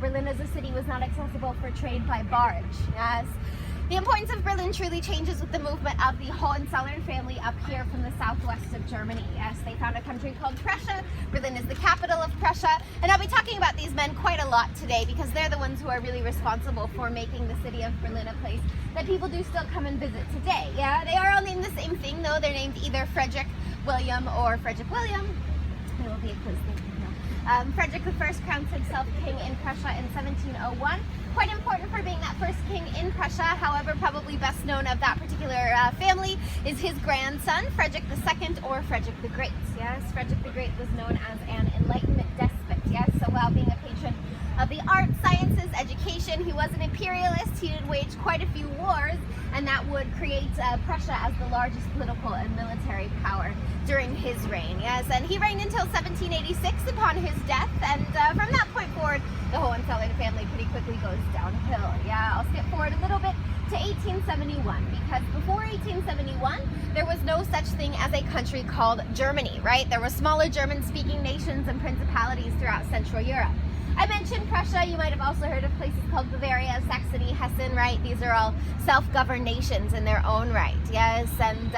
Berlin as a city was not accessible for trade by barge. Yes. The importance of Berlin truly changes with the movement of the Hohenzollern family up here from the southwest of Germany. Yes, they found a country called Prussia. Berlin is the capital of Prussia. And I'll be talking about these men quite a lot today because they're the ones who are really responsible for making the city of Berlin a place that people do still come and visit today. Yeah, they are all named the same thing though. They're named either Frederick William or Frederick William. There will be a quiz later. Frederick I crowned himself king in Prussia in 1701. Quite important for being that first king in Prussia. However, probably best known of that particular family is his grandson, Frederick II or Frederick the Great. Yes, Frederick the Great was known as an Enlightenment despot. Yes, so while being a patron of the arts, sciences, education, he was an imperialist. He did wage quite a few wars, and that would create Prussia as the largest political and military power during his reign. Yes, and he reigned until 1786 upon his death, and from that point forward, the Hohenzollern family pretty quickly goes downhill. Yeah, I'll skip forward a little bit to 1871, because before 1871, there was no such thing as a country called Germany, right? There were smaller German-speaking nations and principalities throughout Central Europe. I mentioned Prussia. You might have also heard of places called Bavaria, Saxony, Hessen, right? These are all self-governed nations in their own right, yes? And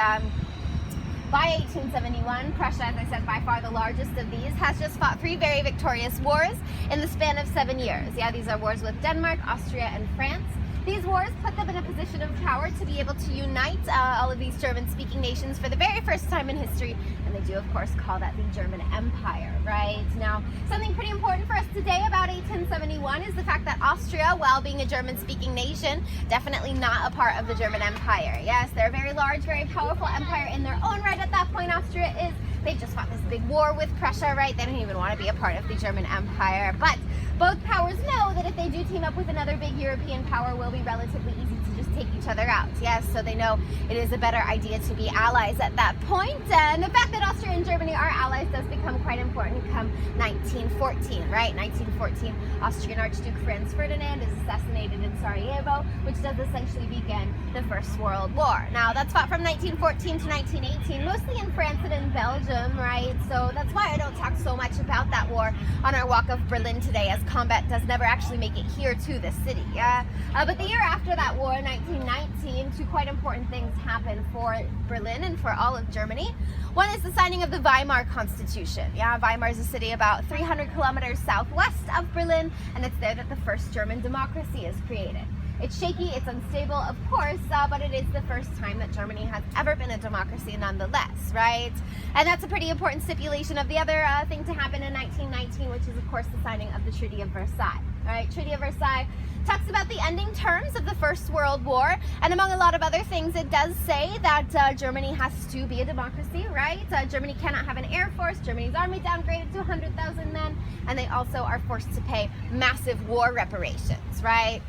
by 1871, Prussia, as I said, by far the largest of these, has just fought 3 very victorious wars in the span of 7 years. Yeah, these are wars with Denmark, Austria, and France. These wars put them in a position of power to be able to unite all of these German-speaking nations for the very first time in history, and they do, of course, call that the German Empire, right? Now, something pretty important for us today about 1871 is the fact that Austria, while being a German-speaking nation, definitely not a part of the German Empire. Yes, they're a very large, very powerful empire in their own right at that point. Austria is. They just fought this big war with Prussia, right? They don't even want to be a part of the German Empire. But both powers know that if they do team up with another big European power, it will be relatively easy to just take each other out. Yes, so they know it is a better idea to be allies at that point. And the fact that Austria and Germany are allies does become quite important come 1914, right? 1914, Austrian Archduke Franz Ferdinand is assassinated in Sarajevo, which does essentially begin the First World War. Now, that's fought from 1914 to 1918, mostly in France and in Belgium, right? So that's why I don't talk so much about that war on our walk of Berlin today, as combat does never actually make it here to the city. Yeah, but the year after that war, 1919, 2 quite important things happened for Berlin and for all of Germany. One is the signing of the Weimar Constitution. Yeah, Weimar is a city about 300 kilometers southwest of Berlin, and it's there that the first German democracy is created. It's shaky, it's unstable, of course, but it is the first time that Germany has ever been a democracy nonetheless, right? And that's a pretty important stipulation of the other thing to happen in 1919, which is, of course, the signing of the Treaty of Versailles. All right, Treaty of Versailles talks about the ending terms of the First World War, and among a lot of other things, it does say that Germany has to be a democracy, right? Germany cannot have an air force. Germany's army downgraded to 100,000 men, and they also are forced to pay massive war reparations, right?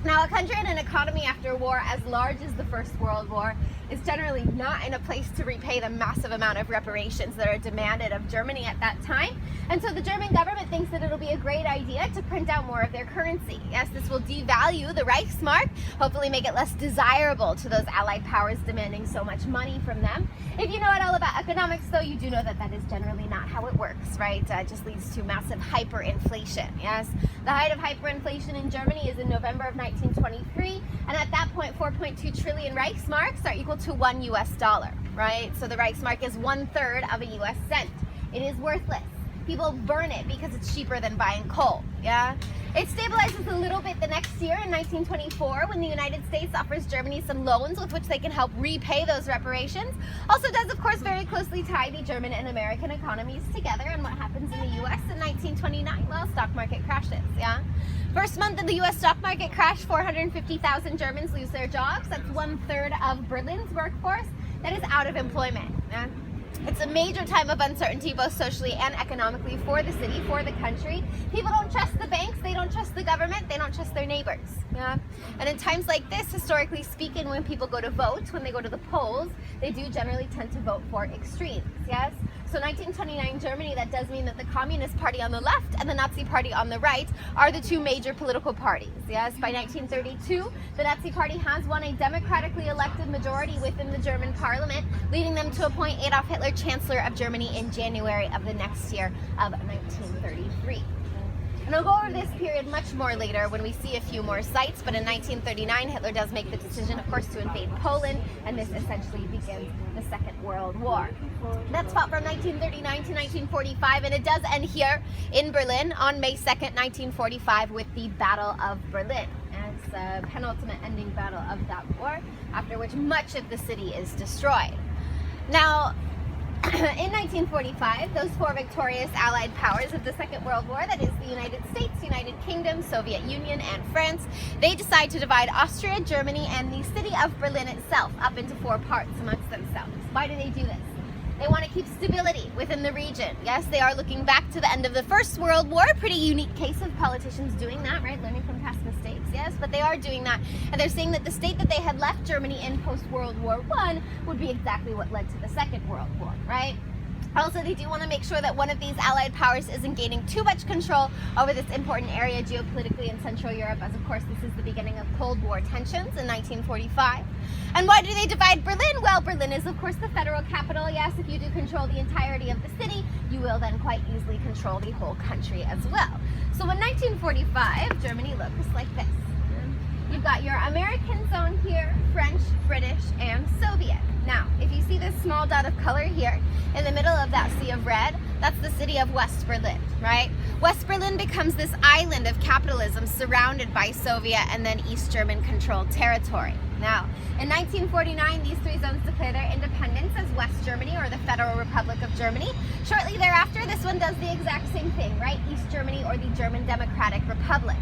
Now, a country and an economy after war as large as the First World War is generally not in a place to repay the massive amount of reparations that are demanded of Germany at that time. And so the German government thinks that it'll be a great idea to print out more of their currency. Yes, this will devalue the Reichsmark, hopefully make it less desirable to those Allied powers demanding so much money from them. If you know at all about economics, though, you do know that that is generally not how it works, right? It just leads to massive hyperinflation. Yes, the height of hyperinflation in Germany is in November of 1923, and at that point, 4.2 trillion Reichsmarks are equal to $1 US, right? So the Reichsmark is 1/3 of a US cent. It is worthless. People burn it because it's cheaper than buying coal, yeah? It stabilizes a little bit the next year in 1924 when the United States offers Germany some loans with which they can help repay those reparations. Also does, of course, very closely tie the German and American economies together. And what happens in the U.S. in 1929? Well, stock market crashes, yeah? First month in the U.S. stock market crash, 450,000 Germans lose their jobs. That's 1/3 of Berlin's workforce that is out of employment, yeah? It's a major time of uncertainty, both socially and economically, for the city, for the country. People don't trust the banks, they don't trust the government, they don't trust their neighbors. Yeah? And in times like this, historically speaking, when people go to vote, when they go to the polls, they do generally tend to vote for extremes. Yes? So 1929 Germany, that does mean that the Communist Party on the left and the Nazi Party on the right are the 2 major political parties. Yes, by 1932, the Nazi Party has won a democratically elected majority within the German parliament, leading them to appoint Adolf Hitler Chancellor of Germany in January of the next year of 1933. And I'll go over this period much more later when we see a few more sites, but in 1939, Hitler does make the decision, of course, to invade Poland, and this essentially begins the Second World War. That's fought from 1939 to 1945, and it does end here in Berlin on May 2nd, 1945, with the Battle of Berlin. It's a penultimate ending battle of that war, after which much of the city is destroyed. Now, in 1945, those four victorious Allied powers of the Second World War, that is the United States, United Kingdom, Soviet Union, and France, they decide to divide Austria, Germany, and the city of Berlin itself up into four parts amongst themselves. Why do they do this? They want to keep stability within the region. Yes, they are looking back to the end of the First World War, pretty unique case of politicians doing that, right? Learning from past mistakes, yes, but they are doing that. And they're saying that the state that they had left Germany in post-World War I would be exactly what led to the Second World War, right? Also, they do want to make sure that one of these Allied powers isn't gaining too much control over this important area geopolitically in Central Europe, as of course this is the beginning of Cold War tensions in 1945. And why do they divide Berlin? Well, Berlin is of course the federal capital. Yes, if you do control the entirety of the city, you will then quite easily control the whole country as well. So in 1945, Germany looks like this. You've got your American zone here, French, British, and Soviet. Now, if you see this small dot of color here, in the middle of that sea of red, that's the city of West Berlin, right? West Berlin becomes this island of capitalism surrounded by Soviet and then East German controlled territory. Now, in 1949, these three zones declare their independence as West Germany, or the Federal Republic of Germany. Shortly thereafter, this one does the exact same thing, right? East Germany, or the German Democratic Republic.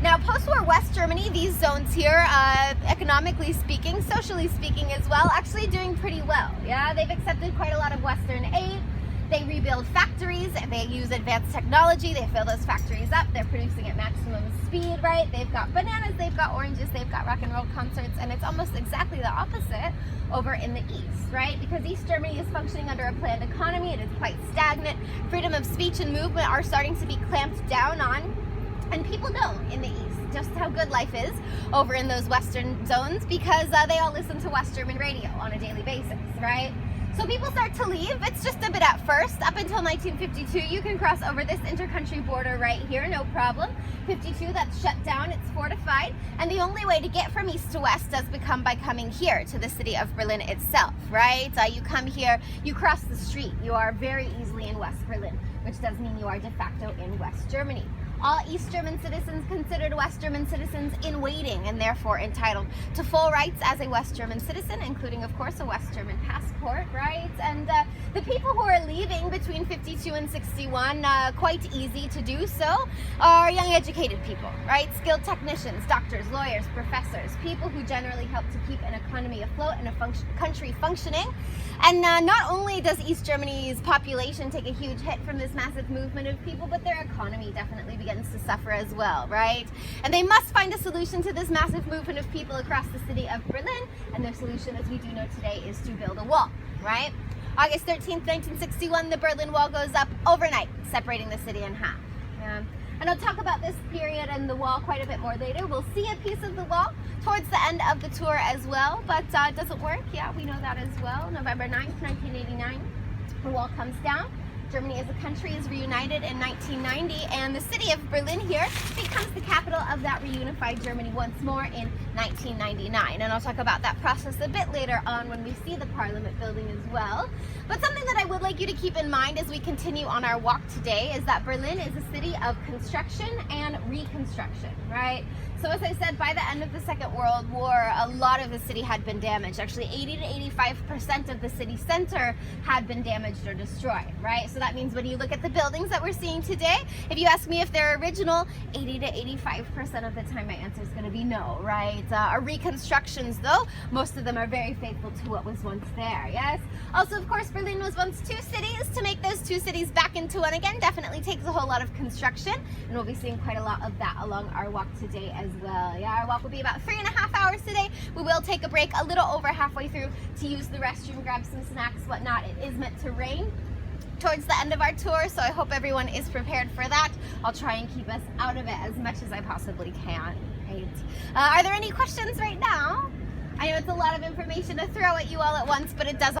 Now, post-war West Germany, these zones here, economically speaking, socially speaking as well, actually doing pretty well. Yeah, they've accepted quite a lot of Western aid. They rebuild factories, they use advanced technology, they fill those factories up, they're producing at maximum speed, right? They've got bananas, they've got oranges, they've got rock and roll concerts, and it's almost exactly the opposite over in the East, right? Because East Germany is functioning under a planned economy, it is quite stagnant, freedom of speech and movement are starting to be clamped down on, and people know in the East just how good life is over in those Western zones because they all listen to West German radio on a daily basis, right? So people start to leave. It's just a bit at first. Up until 1952, you can cross over this intercountry border right here, no problem. 52, that's shut down, it's fortified. And the only way to get from east to west does become by coming here to the city of Berlin itself, right? You come here, you cross the street, you are very easily in West Berlin, which does mean you are de facto in West Germany. All East German citizens considered West German citizens in waiting and therefore entitled to full rights as a West German citizen, including, of course, a West German passport, right? And the people who are leaving between 52 and 61, quite easy to do so, are young educated people, right? Skilled technicians, doctors, lawyers, professors, people who generally help to keep an economy afloat and a country functioning. And not only does East Germany's population take a huge hit from this massive movement of people, but their economy definitely begins to suffer as well, right? And they must find a solution to this massive movement of people across the city of Berlin, and their solution, as we do know today, is to build a wall, right? August 13th, 1961, the Berlin Wall goes up overnight, separating the city in half. And I'll talk about this period and the wall quite a bit more later. We'll see a piece of the wall towards the end of the tour as well, but it doesn't work. Yeah, we know that as well. November 9th, 1989, the wall comes down. Germany as a country is reunited in 1990, and the city of Berlin here becomes the capital of that reunified Germany once more in 1999. And I'll talk about that process a bit later on when we see the Parliament building as well. But something that I would like you to keep in mind as we continue on our walk today is that Berlin is a city of construction and reconstruction, right? So as I said, by the end of the Second World War, a lot of the city had been damaged. Actually, 80 to 85% of the city center had been damaged or destroyed, right? So that means when you look at the buildings that we're seeing today, if you ask me if they're original, 80 to 85% of the time my answer is going to be no, right? Our reconstructions, though, most of them are very faithful to what was once there, yes? Also, of course, Berlin was once two cities. To make those two cities back into one again definitely takes a whole lot of construction, and we'll be seeing quite a lot of that along our walk today as well. Yeah, our walk will be about 3.5 hours today. We will take a break a little over halfway through to use the restroom, grab some snacks, whatnot. It is meant to rain towards the end of our tour, so I hope everyone is prepared for that. I'll try and keep us out of it as much as I possibly can, right? Are there any questions right now? I know it's a lot of information to throw at you all at once, but it does